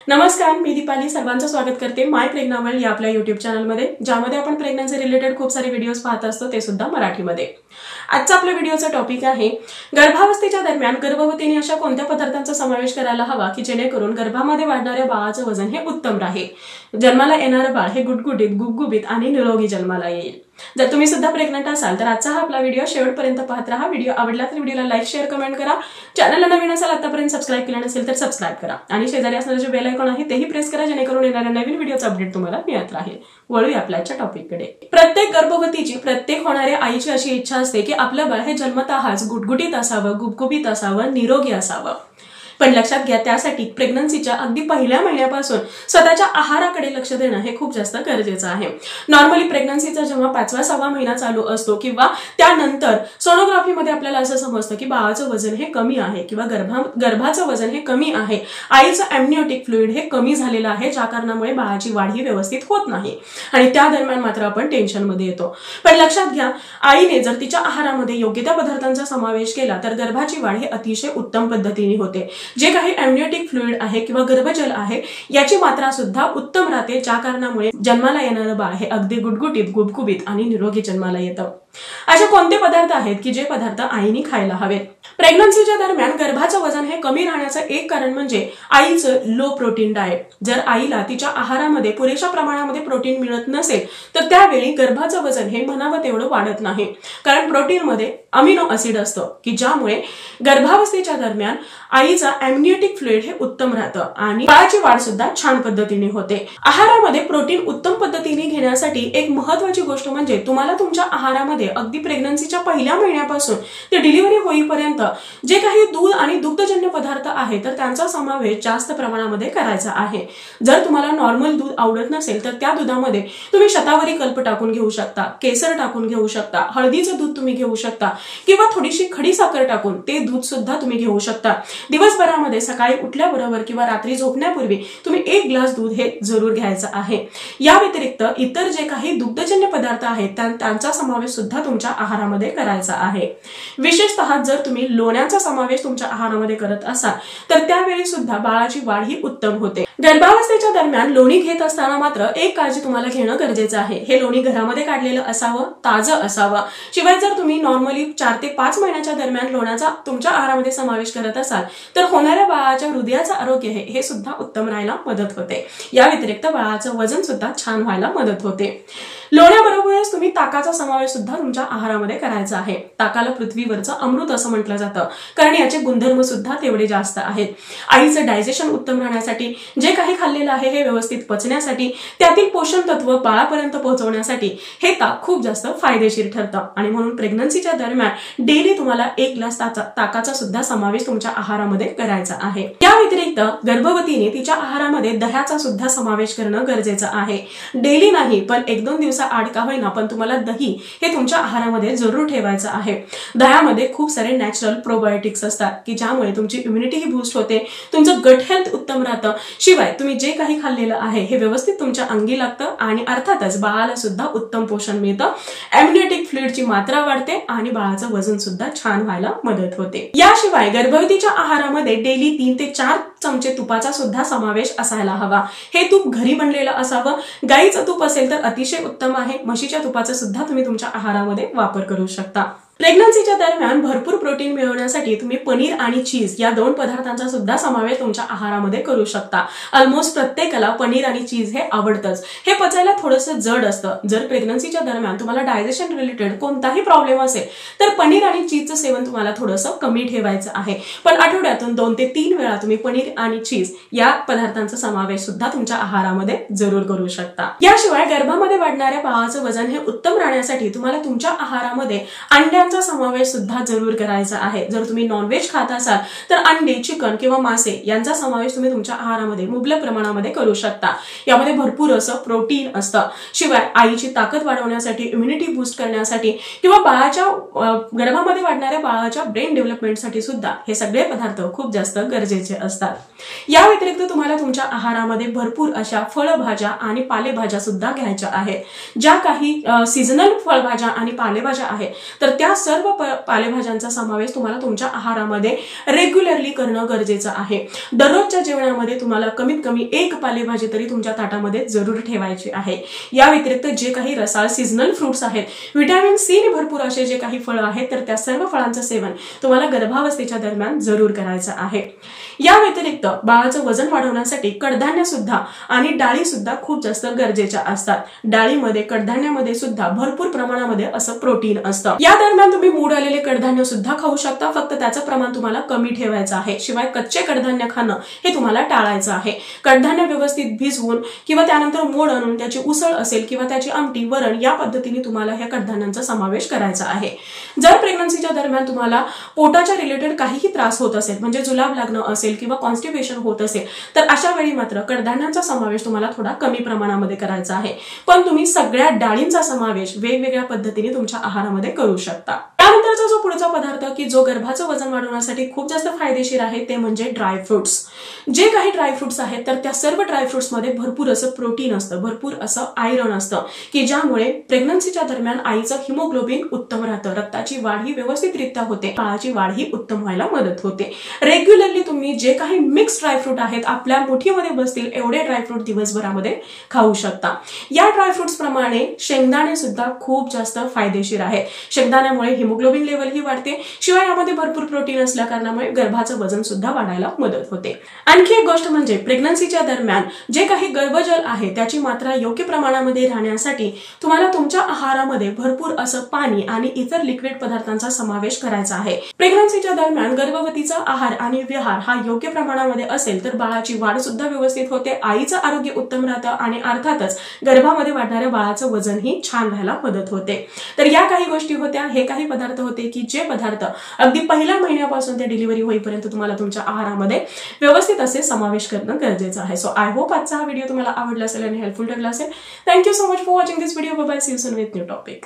नमस्कार, मी दीपाली सर्वांचं स्वागत करते माय प्रेग्नावर्ल्ड या आपल्या YouTube चॅनलमध्ये, ज्यामध्ये आपण प्रेग्नन्सी रिलेटेड खूप सारे व्हिडिओज पाहत असतो, ते सुद्धा मराठीमध्ये। आजचा आपल्या व्हिडिओचा टॉपिक आहे गर्भावस्थेच्या दरम्यान गर्भवतीने अशा कोणत्या पदार्थांचा समावेश करायला हवा की जेणेकरून गर्भामध्ये वाढणाऱ्या बाळाचं वजन हे उत्तम राहील, जन्माला येणारे बाळ हे गुटगुटीत गुबगुबीत आणि निरोगी जन्माला येईल। जर तुम्ही सुद्धा प्रेग्नंट असाल तर आजचा हा आपला व्हिडिओ शेवटपर्यंत पाहत राहा। व्हिडिओ आवडला तर व्हिडिओला लाईक शेअर कमेंट करा। चॅनलला नवीन असाल आतापर्यंत सबस्क्राइब केलं नसेल तर सबस्क्राइब करा आणि शेजारी असणारे जे बेल आयकॉन आहे तेही प्रेस करा, जेणेकरून येणाऱ्या नवीन व्हिडिओचा अपडेट तुम्हाला मिळत राहील। वळूया आपल्या आजच्या टॉपिककडे। प्रत्येक गर्भवतीची, प्रत्येक होणाऱ्या आईची अशी इच्छा असते की आपलं बाळ हे जन्मतःच गुटगुटीत असावं, गुबगुबीत असावं, निरोगी असावं। पण लक्षात घ्या, त्यासाठी प्रेग्नन्सीच्या अगदी पहिल्या महिन्यापासून स्वतःच्या आहाराकडे लक्ष देणं हे खूप जास्त गरजेचं आहे। नॉर्मली प्रेग्नन्सीचा जेव्हा 5वा-6वा महिना चालू असतो किंवा त्यानंतर सोनोग्राफीमध्ये आपल्याला असं समजतं की बाळाचं वजन हे कमी आहे किंवा गर्भाचं वजन हे कमी आहे, आईचं एम्नियोटिक फ्लुइड हे कमी झालेलं आहे, ज्या कारणामुळे बाळाची वाढ ही व्यवस्थित होत नाही आणि त्या दरम्यान मात्र आपण टेन्शनमध्ये येतो। पण लक्षात घ्या, आईने जर तिच्या आहारामध्ये योग्य त्या पदार्थांचा समावेश केला तर गर्भाची वाढ ही अतिशय उत्तम पद्धतीने होते। जे काही एम्नियोटिक फ्लुइड आहे किंवा गर्भजल आहे याची मात्रा सुद्धा उत्तम राहते, ज्या कारणामुळे जन्माला येणारं बाळ हे अगदी गुटगुटीत गुबगुबीत आणि निरोगी जन्माला येतं। असे कोणते पदार्थ आहेत की जे पदार्थ आईने खायला हवेत? प्रेग्नन्सीच्या दरम्यान गर्भाचं वजन हे कमी राहण्याचं एक कारण म्हणजे आईचं लो प्रोटीन डाएट। जर आईला तिच्या आहारामध्ये पुरेशा प्रमाणामध्ये प्रोटीन मिळत नसेल तर त्यावेळी गर्भाचं वजन हे म्हणावं तेवढं वाढत नाही, कारण प्रोटीनमध्ये अमिनो ऍसिड असतं की ज्यामुळे गर्भावस्थेच्या दरम्यान आईचा एम्नियोटिक फ्लुइड हे उत्तम राहतं आणि बाळाची वाढ सुद्धा छान पद्धतीने होते। आहारामध्ये प्रोटीन उत्तम पद्धतीने घेण्यासाठी एक महत्त्वाची गोष्ट म्हणजे तुम्हाला तुमच्या आहारामध्ये अगदी प्रेग्नन्सीच्या पहिल्या महिन्यापासून ते डिलिव्हरी होईपर्यंत जे काही दूध आणि दुग्धजन्य पदार्थ आहे तर त्यांचा समावेश जास्त प्रमाणामध्ये करायचा आहे। जर तुम्हाला नॉर्मल दूध आवडत नसेल तर त्या दुधामध्ये तुम्ही शतावरी कल्प टाकून घेऊ शकता, केसर टाकून घेऊ शकता, हळदीचं दूध तुम्ही घेऊ शकता किंवा थोडीशी खडी साखर टाकून ते दूध सुद्धा तुम्ही घेऊ शकता। दिवसभरामध्ये सकाळी उठल्याबरोबर किंवा रात्री झोपण्यापूर्वी तुम्ही 1 ग्लास दूध हे जरूर घ्यायचं आहे। या व्यतिरिक्त इतर जे काही दुग्धजन्य पदार्थ आहेत त्यांचा समावेश सुद्धा तुमच्या आहारामध्ये करायचा आहे। विशेषतः जर तुम्ही लोण्याचा समावेश तुमच्या आहारामध्ये करत असाल तर त्यावेळी सुद्धा बाळाची वाढ ही उत्तम होते। गर्भावस्थेच्या दरम्यान लोणी घेत असताना मात्र एक काळजी तुम्हाला घेणं गरजेचं आहे। हे लोणी घरामध्ये काढलेलं असावं, ताजं असावं। शिवाय जर तुम्ही नॉर्मली 4 ते 5 महिन्याच्या दरम्यान लोण्याचा तुमच्या आहारामध्ये समावेश करत असाल तर होणाऱ्या बाळाच्या हृदयाचं आरोग्य हे सुद्धा उत्तम राहायला मदत होते। या व्यतिरिक्त बाळाचं वजन सुद्धा छान व्हायला मदत होते। लोण्याबरोबरच तुम्ही ताकाचा समावेश सुद्धा तुमच्या आहारामध्ये करायचा आहे। ताकाला पृथ्वीवरचं अमृत असं म्हटलं जातं, कारण याचे गुणधर्म सुद्धा तेवढे जास्त आहेत। आईचं डायजेशन उत्तम राहण्यासाठी, जे काही खाल्लेलं आहे हे व्यवस्थित पचण्यासाठी, त्यातील पोषण तत्व बाळापर्यंत पोहोचवण्यासाठी हे ताक खूप जास्त फायदेशीर ठरतं आणि म्हणून प्रेग्नन्सीच्या दरम्यान डेली तुम्हाला 1 ग्लास ताकाचा सुद्धा समावेश तुमच्या आहारामध्ये करायचा आहे। या व्यतिरिक्त गर्भवतीने तिच्या आहारामध्ये दह्याचा सुद्धा समावेश करणं गरजेचं आहे। डेली नाही पण 1-2 दिवसाआड का होईना पण तुम्हाला दही हे तुमच्या आहारामध्ये जरूर ठेवायचं आहे। दह्यामध्ये खूप सारे नॅचरल प्रोबायोटिक्स असतात की ज्यामुळे तुमची इम्युनिटी ही बूस्ट होते, तुमचं गट हेल्थ उत्तम राहतं। शिवाय तुम्ही जे काही खाल्लेलं आहे हे व्यवस्थित तुमच्या अंगी लागतं आणि अर्थातच बाळाला सुद्धा उत्तम पोषण मिळतं, एम्नियोटिक फ्लुइडची मात्रा वाढते आणि बाळाचं वजन सुद्धा छान व्हायला मदत होते। याशिवाय गर्भवतीच्या आहारामध्ये डेली 3 ते 4 चमचे तुपाचा सुद्धा समावेश असायला हवा। हे तूप घरी बनलेलं असावं, गाईचं तूप असेल तर अतिशय उत्तम आहे, म्हशीच्या तुपाचा सुद्धा तुम्ही तुमच्या आहारामध्ये वापर करू शकता। प्रेग्नन्सीच्या दरम्यान भरपूर प्रोटीन मिळवण्यासाठी तुम्ही पनीर आणि चीज या 2 पदार्थांचा सुद्धा समावेश तुमच्या आहारामध्ये करू शकता। ऑलमोस्ट प्रत्येकाला पनीर आणि चीज हे आवडतंच। हे पचायला थोडंसं जड असतं। जर प्रेग्नन्सीच्या दरम्यान तुम्हाला डायजेशन रिलेटेड कोणताही प्रॉब्लेम असेल तर पनीर आणि चीजचं सेवन तुम्हाला थोडंसं कमी ठेवायचं आहे, पण आठवड्यातून 2 ते 3 वेळा तुम्ही पनीर आणि चीज या पदार्थांचा समावेश सुद्धा तुमच्या आहारामध्ये जरूर करू शकता। याशिवाय गर्भामध्ये वाढणाऱ्या बाळाचं वजन हे उत्तम राहण्यासाठी तुम्हाला तुमच्या आहारामध्ये अंड्यांचा समावेश सुद्धा जरूर करायचा आहे। जर तुम्ही नॉनव्हेज खात असाल तर अंडे, चिकन किंवा मासे यांचा समावेश तुम्ही तुमच्या आहारामध्ये मुबलक प्रमाणामध्ये करू शकता। यामध्ये भरपूर असं प्रोटीन असतं। शिवाय आईची ताकद वाढवण्यासाठी, इम्युनिटी बूस्ट करण्यासाठी किंवा बाळाच्या गर्भामध्ये वाढणाऱ्या बाळाच्या ब्रेन डेव्हलपमेंटसाठी सुद्धा हे सगळे पदार्थ खूप जास्त गरजेचे असतात। या व्यतिरिक्त तुम्हाला तुमच्या आहारामध्ये भरपूर अशा फळभाज्या आणि पालेभाज्या सुद्धा घ्यायच्या आहेत। ज्या काही सीझनल फळभाज्या आणि पालेभाज्या आहेत तर त्या सर्व पालेभाज्यांचा समावेश तुम्हाला तुमच्या आहारामध्ये रेग्युलरली करणं गरजेचं आहे। दररोजच्या जेवणामध्ये तुम्हाला कमीत कमी एक पालेभाजी तरी तुमच्या ताटामध्ये जरूर ठेवायची आहे। या व्यतिरिक्त जे काही रसाळ सीझनल फ्रुट्स आहेत, व्हिटॅमिन सी ने भरपूर असे जे काही फळं आहेत, तर त्या सर्व फळांचं सेवन तुम्हाला गर्भावस्थेच्या दरम्यान जरूर करायचं आहे। या व्यतिरिक्त बाळाचं वजन वाढवण्यासाठी कडधान्य सुद्धा आणि डाळी सुद्धा खूप जास्त गरजेच्या असतात। डाळीमध्ये कडधान्यामध्ये सुद्धा भरपूर प्रमाणामध्ये असं प्रोटीन असतं। या दरम्यान तुम्ही मूड आलेले कडधान्य सुद्धा खाऊ शकता, फक्त त्याचं प्रमाण तुम्हाला कमी ठेवायचं आहे। शिवाय कच्चे कडधान्य खाणं हे तुम्हाला टाळायचं आहे। कडधान्य व्यवस्थित भिजवून किंवा त्यानंतर मोड आणून त्याची उसळ असेल किंवा त्याची आमटी, वरण या पद्धतीने तुम्हाला ह्या कडधान्यांचा समावेश करायचा आहे। जर प्रेग्नन्सीच्या दरम्यान तुम्हाला पोटाच्या रिलेटेड काहीही त्रास होत असेल, म्हणजे जुलाब लागणं असेल किंवा कॉन्स्टिपेशन होत असेल, तर अशा वेळी मात्र कडधान्यांचा समावेश तुम्हाला थोडा कमी प्रमाणामध्ये करायचा आहे। पण तुम्ही सगळ्या डाळींचा समावेश वेगवेगळ्या पद्धतीने तुमच्या आहारामध्ये करू शकता। त्यानंतरचा जो पुढचा पदार्थ की जो गर्भाचं वजन वाढवण्यासाठी खूप जास्त फायदेशीर आहे ते म्हणजे ड्रायफ्रुट्स। जे काही ड्रायफ्रुट्स आहेत तर त्या सर्व ड्रायफ्रुट्स मध्ये भरपूर असं प्रोटीन असतं, भरपूर असं आयरन असतं की ज्यामुळे प्रेग्नन्सीच्या दरम्यान आईचं हिमोग्लोबिन उत्तम राहतं, रक्ताची वाढ ही व्यवस्थितरित्या होते, बाळाची वाढ ही उत्तम व्हायला मदत होते। रेग्युलरली तुम्ही जे काही मिक्स ड्रायफ्रूट आहेत आपल्या मुठीमध्ये बसतील एवढे ड्रायफ्रूट दिवसभरामध्ये खाऊ शकता। या ड्रायफ्रुट्स प्रमाणे शेंगदाणे सुद्धा खूप जास्त फायदेशीर आहेत। शेंगदाण्यामुळे हिमोग्लोबिन लेवल ही वाढते, शिवाय यामध्ये भरपूर प्रोटीन असल्या कारणामुळे गर्भाचं वजन सुद्धा वाढायला मदत होते। आणखी एक गोष्ट म्हणजे प्रेग्नन्सीच्या दरम्यान जे काही गर्भजल आहे त्याची मात्रा योग्य प्रमाणामध्ये राहण्यासाठी तुम्हाला तुमच्या आहारामध्ये भरपूर असं पाणी आणि इतर लिक्विड पदार्थांचा समावेश करायचा आहे। प्रेग्नन्सीच्या दरम्यान गर्भवतीचा आहार आणि विहार हा योग्य प्रमाणामध्ये असेल तर बाळाची वाढ सुद्धा व्यवस्थित होते, आईचं आरोग्य उत्तम राहतं आणि अर्थातच गर्भामध्ये वाढणाऱ्या बाळाचं वजन ही छान व्हायला मदत होते। तर या काही गोष्टी होत्या, हे काही पदार्थ होते की जे पदार्थ अगदी पहिल्या महिन्यापासून ते डिलिव्हरी होईपर्यंत तुम्हाला तुमच्या आहारामध्ये व्यवस्थित असे समावेश करणं गरजेचं आहे। सो आय होप आजचा हा व्हिडिओ तुम्हाला आवडला असेल आणि हेल्पफुल ठरला असेल। Thank you so much for watching this video. Bye bye, see you soon with new topic.